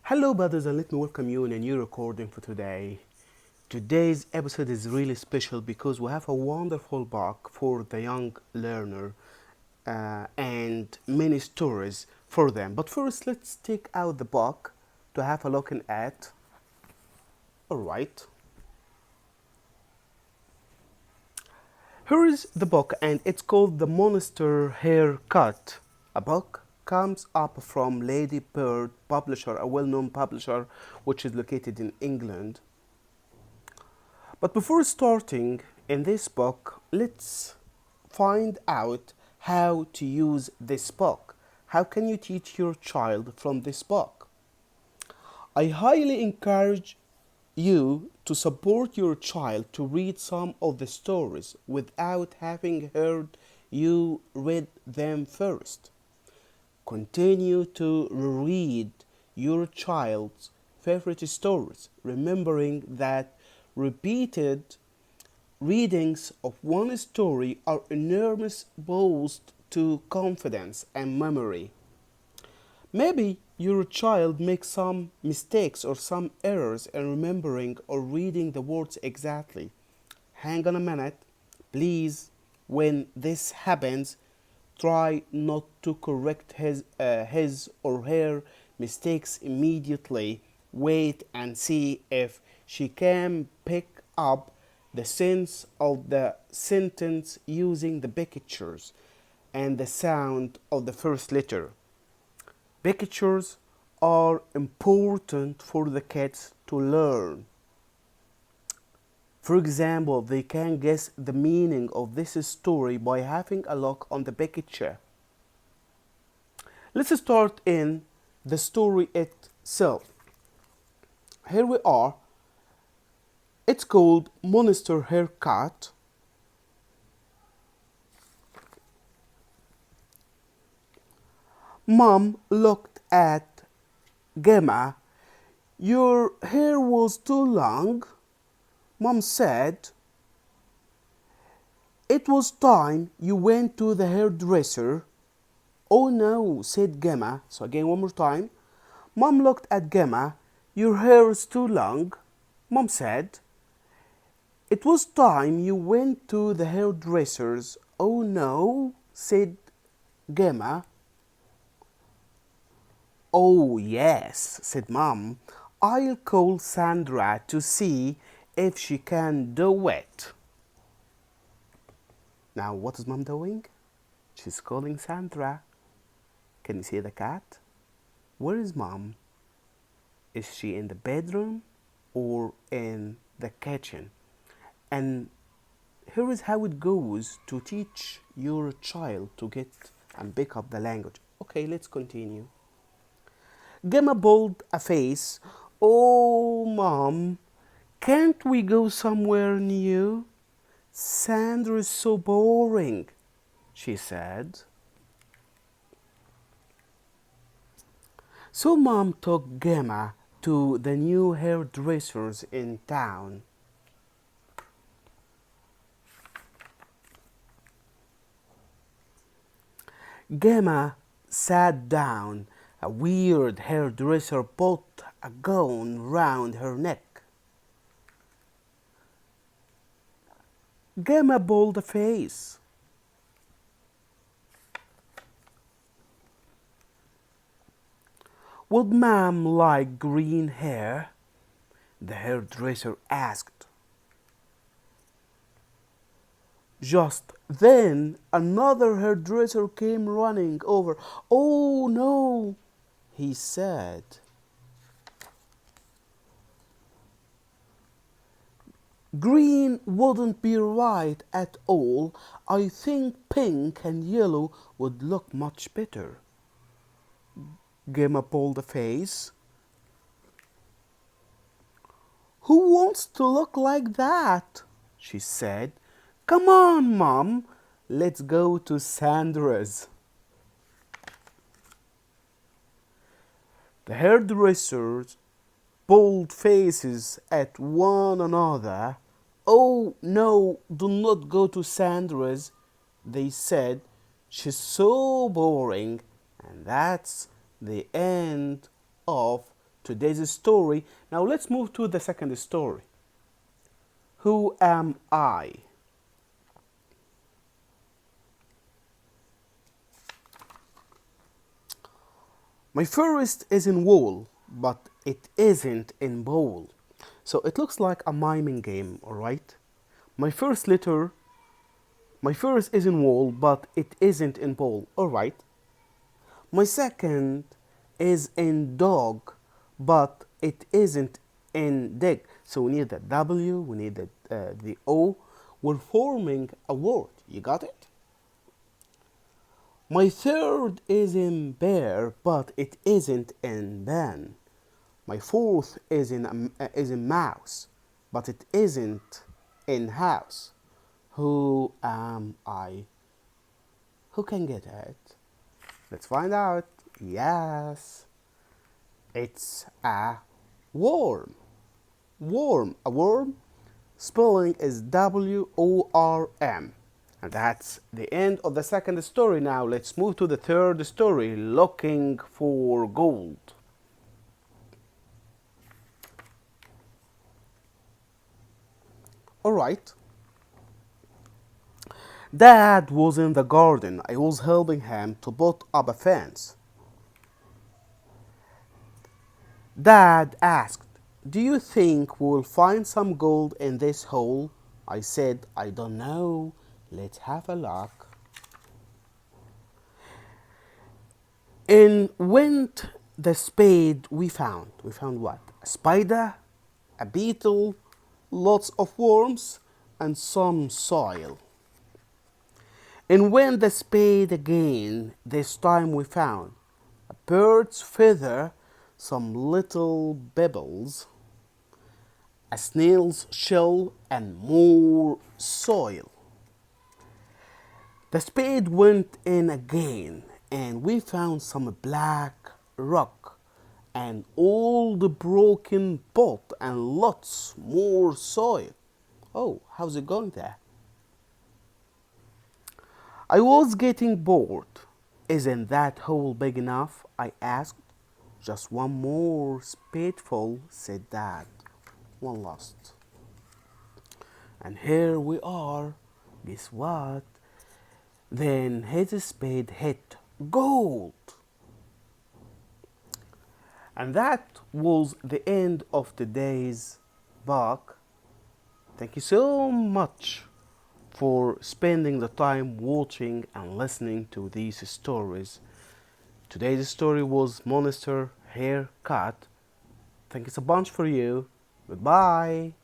Hello, brothers, and let me welcome you in a new recording for today. Today's episode is really special because we have a wonderful book for the young learner and many stories for them. But first, let's take out the book to have a look at. All right. Here is the book, and it's called The Monster Haircut. A book comes up from Lady Bird Publisher, a well-known publisher which is located in England. But before starting in this book, let's find out how to use this book. How can you teach your child from this book? I highly encourage you to support your child to read some of the stories without having heard you read them first. Continue to read your child's favorite stories, remembering that repeated readings of one story are enormous boost to confidence and memory. Maybe your child makes some mistakes or some errors in remembering or reading the words exactly. Hang on a minute, please. When this happens, try not to correct his or her mistakes immediately. Wait and see if she can pick up the sense of the sentence using the pictures and the sound of the first letter. Pictures are important for the kids to learn. For example, they can guess the meaning of this story by having a look on the picture. Let's start in the story itself. Here we are. It's called Monster Haircut. Mom looked at Gemma. Your hair was too long. Mom said, it was time you went to the hairdresser. Oh no, said Gemma. So again, one more time. Mom looked at Gemma. Your hair is too long. Mom said, it was time you went to the hairdresser's. Oh no, said Gemma. Oh yes, said Mom. I'll call Sandra to see if she can do it. Now, what is Mom doing? She's calling Sandra. Can you see the cat? Where is Mom? Is she in the bedroom or in the kitchen? And here is how it goes to teach your child to get and pick up the language. Okay, let's continue. Gemma pulled a face. Oh, Mom, can't we go somewhere new? Sandra is so boring, she said. So Mom took Gemma to the new hairdressers in town. Gemma sat down. A weird hairdresser put a gown round her neck. Gemma pulled a face. Would Mom like green hair? The hairdresser asked. Just then another hairdresser came running over. Oh no, he said. Green wouldn't be right at all. I think pink and yellow would look much better. Gemma pulled a face. Who wants to look like that? She said. Come on, Mom. Let's go to Sandra's. The hairdressers pulled faces at one another. Oh no, do not go to Sandra's, they said. She's so boring. And that's the end of today's story. Now let's move to the second story. Who am I? My first is in wool, but it isn't in bowl. So it looks like a miming game, alright? My first letter, my first is in wool, but it isn't in bowl, alright? My second is in dog, but it isn't in dig. So we need the W, we need the O. We're forming a word. You got it? My third is in bear, but it isn't in ban. My fourth is in mouse, but it isn't in house. Who am I? Who can get it? Let's find out. Yes, it's a worm. Worm. A worm. Spelling is WORM. And that's the end of the second story. Now let's move to the third story, looking for gold. Alright. Dad was in the garden. I was helping him to put up a fence. Dad asked, "Do you think we'll find some gold in this hole?" I said, "I don't know. Let's have a look." In went the spade we found. We found what? A spider, a beetle, lots of worms, and some soil. And when the spade again, this time we found a bird's feather, some little pebbles, a snail's shell, and more soil. The spade went in again, and we found some black rock, and all the broken pot, and lots more soil. Oh, how's it going there? I was getting bored. Isn't that hole big enough? I asked. Just one more spadeful, said Dad. One last. And here we are. Guess what? Then his spade hit gold. And that was the end of today's book. Thank you so much for spending the time watching and listening to these stories. Today's story was Monster Haircut. Thank you so much for you. Goodbye.